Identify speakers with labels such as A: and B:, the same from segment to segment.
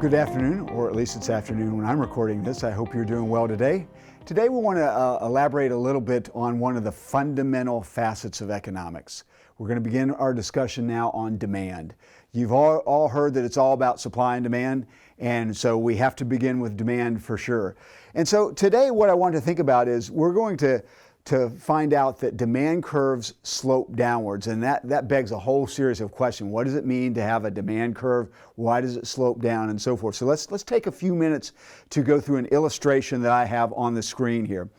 A: Good afternoon, or at least it's afternoon when I'm recording this. I hope you're doing well today. Today we want to elaborate a little bit on one of the fundamental facets of economics. We're going to begin our discussion now on demand. You've all heard that it's all about supply and demand, and so we have to begin with demand for sure. And so today what I want to think about is we're going to find out that demand curves slope downwards, and that begs a whole series of questions. What does it mean to have a demand curve? Why does it slope down, and so forth? So let's take a few minutes to go through an illustration that I have on the screen here.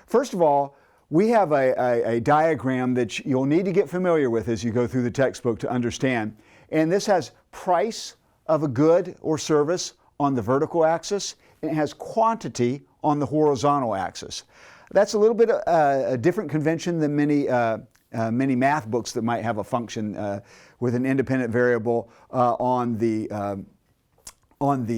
A: First of all, we have a diagram that you'll need to get familiar with as you go through the textbook to understand. And this has price of a good or service on the vertical axis, and it has quantity on the horizontal axis. That's a little bit a different convention than many math books that might have a function with an independent variable on the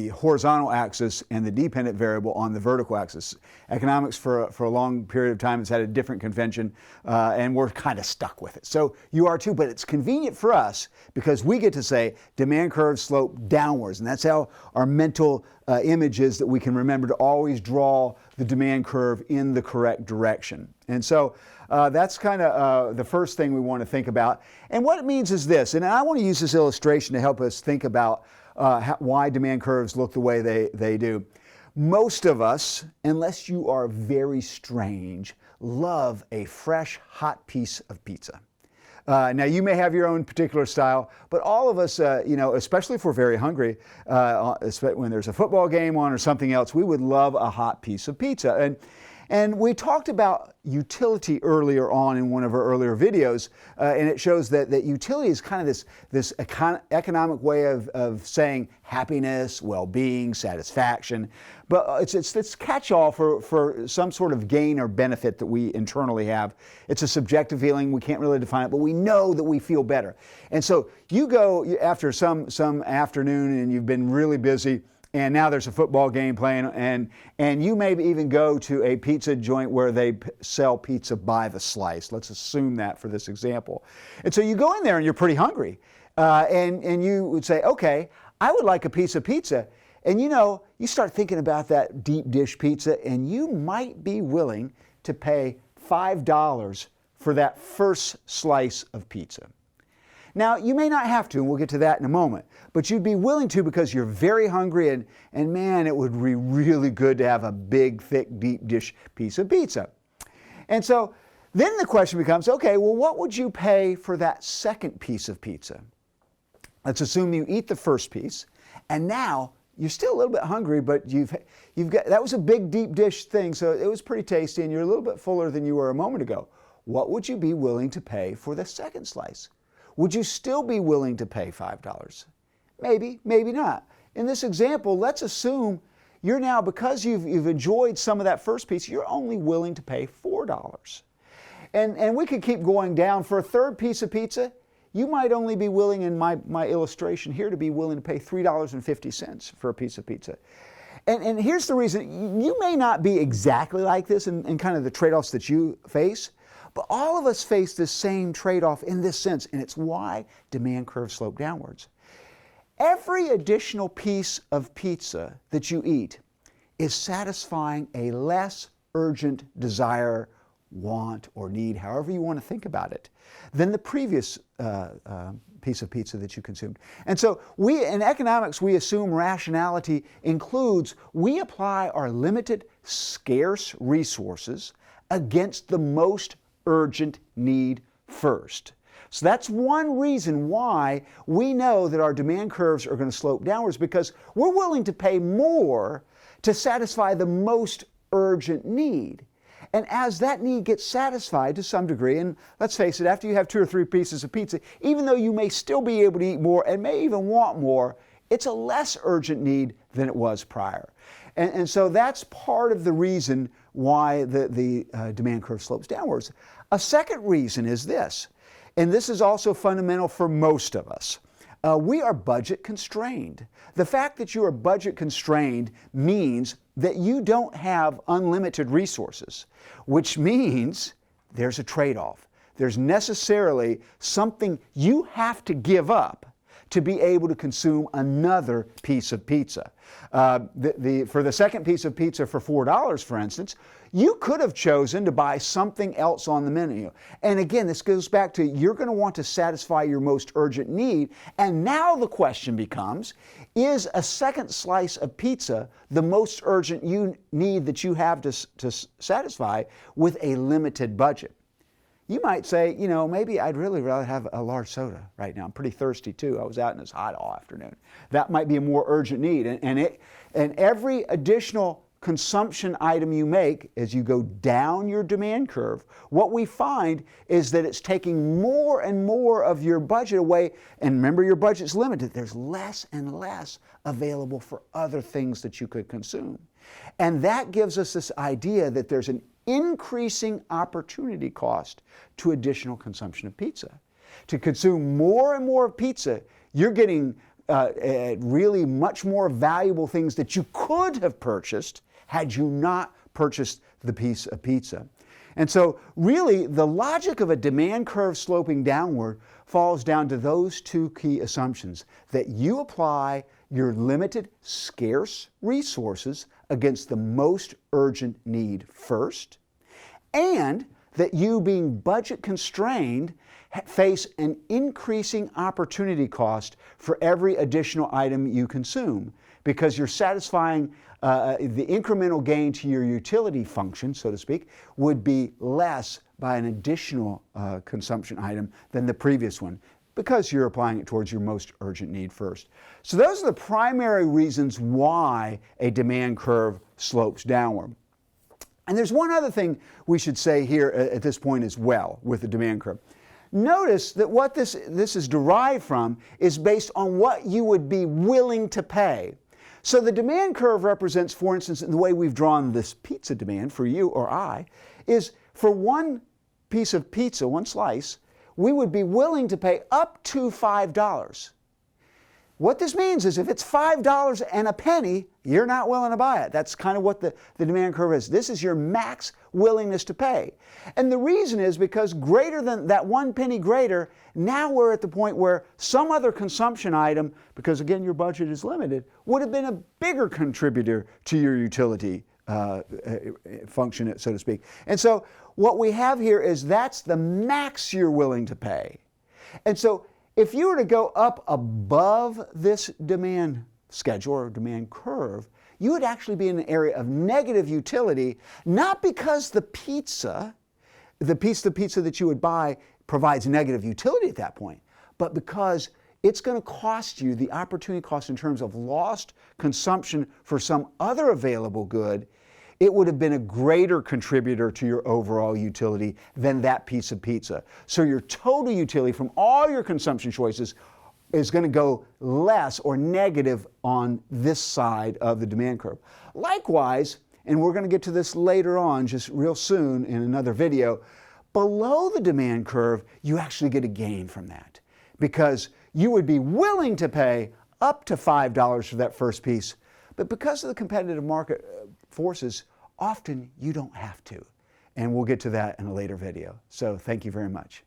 A: horizontal axis and the dependent variable on the vertical axis. Economics for a long period of time has had a different convention, and we're kind of stuck with it. So you are too, but it's convenient for us because we get to say demand curves slope downwards, and that's how our mental image is that we can remember to always draw the demand curve in the correct direction. And so that's kind of the first thing we want to think about. And what it means is this, and I want to use this illustration to help us think about why demand curves look the way they do. Most of us, unless you are very strange, love a fresh, hot piece of pizza. Now, you may have your own particular style, but all of us, especially if we're very hungry, when there's a football game on or something else, we would love a hot piece of pizza. And we talked about utility earlier on in one of our earlier videos, and it shows that utility is kind of this economic way of saying happiness, well-being, satisfaction, but it's this catch-all for some sort of gain or benefit that we internally have. It's a subjective feeling, we can't really define it, but we know that we feel better. And so you go after some afternoon and you've been really busy, and now there's a football game playing, and you may even go to a pizza joint where they sell pizza by the slice. Let's assume that for this example. And so you go in there and you're pretty hungry, and you would say, okay, I would like a piece of pizza. And you start thinking about that deep dish pizza, and you might be willing to pay $5 for that first slice of pizza. Now, you may not have to, and we'll get to that in a moment, but you'd be willing to because you're very hungry, and man, it would be really good to have a big, thick, deep dish piece of pizza. And so then the question becomes, okay, well, what would you pay for that second piece of pizza? Let's assume you eat the first piece, and now you're still a little bit hungry, but you've got, that was a big, deep dish thing, so it was pretty tasty, and you're a little bit fuller than you were a moment ago. What would you be willing to pay for the second slice? Would you still be willing to pay $5? Maybe, maybe not. In this example, let's assume you're now, because you've enjoyed some of that first piece, you're only willing to pay $4. And we could keep going down. For a third piece of pizza, you might only be willing, in my illustration here, to be willing to pay $3.50 for a piece of pizza. And here's the reason. You may not be exactly like this in kind of the trade-offs that you face, but all of us face this same trade-off in this sense, and it's why demand curves slope downwards. Every additional piece of pizza that you eat is satisfying a less urgent desire, want, or need, however you want to think about it, than the previous piece of pizza that you consumed. And so in economics, we assume rationality includes we apply our limited, scarce resources against the most urgent need first. So that's one reason why we know that our demand curves are going to slope downwards, because we're willing to pay more to satisfy the most urgent need. And as that need gets satisfied to some degree, and let's face it, after you have 2 or 3 pieces of pizza, even though you may still be able to eat more and may even want more, it's a less urgent need than it was prior. And so that's part of the reason why the demand curve slopes downwards. A second reason is this, and this is also fundamental for most of us. We are budget constrained. The fact that you are budget constrained means that you don't have unlimited resources, which means there's a trade-off. There's necessarily something you have to give up to be able to consume another piece of pizza. For the second piece of pizza for $4, for instance, you could have chosen to buy something else on the menu. And again, this goes back to you're going to want to satisfy your most urgent need. And now the question becomes, is a second slice of pizza the most urgent need that you have to satisfy with a limited budget? You might say, you know, maybe I'd really rather have a large soda right now. I'm pretty thirsty too. I was out and it's hot all afternoon. That might be a more urgent need. And every additional consumption item you make as you go down your demand curve, what we find is that it's taking more and more of your budget away. And remember, your budget's limited. There's less and less available for other things that you could consume. And that gives us this idea that there's an increasing opportunity cost to additional consumption of pizza. To consume more and more pizza, you're getting really much more valuable things that you could have purchased had you not purchased the piece of pizza. And so really the logic of a demand curve sloping downward falls down to those two key assumptions: that you apply your limited, scarce resources against the most urgent need first, and that you, being budget constrained, face an increasing opportunity cost for every additional item you consume, because you're satisfying the incremental gain to your utility function, so to speak, would be less by an additional consumption item than the previous one, because you're applying it towards your most urgent need first. So those are the primary reasons why a demand curve slopes downward. And there's one other thing we should say here at this point as well with the demand curve. Notice that what this is derived from is based on what you would be willing to pay. So the demand curve represents, for instance, in the way we've drawn this pizza demand for you or I, is for one piece of pizza, one slice, we would be willing to pay up to $5. What this means is if it's $5 and a penny, you're not willing to buy it. That's kind of what the demand curve is. This is your max willingness to pay. And the reason is because greater than that 1 penny greater, now we're at the point where some other consumption item, because again your budget is limited, would have been a bigger contributor to your utility function, so to speak. And so what we have here is that's the max you're willing to pay. And so if you were to go up above this demand schedule or demand curve, you would actually be in an area of negative utility, not because the piece of pizza that you would buy provides negative utility at that point, but because it's going to cost you the opportunity cost in terms of lost consumption for some other available good. It would have been a greater contributor to your overall utility than that piece of pizza. So your total utility from all your consumption choices is going to go less or negative on this side of the demand curve. Likewise, and we're going to get to this later on just real soon in another video, below the demand curve, you actually get a gain from that, because you would be willing to pay up to $5 for that first piece, but because of the competitive market forces, often you don't have to. And we'll get to that in a later video. So thank you very much.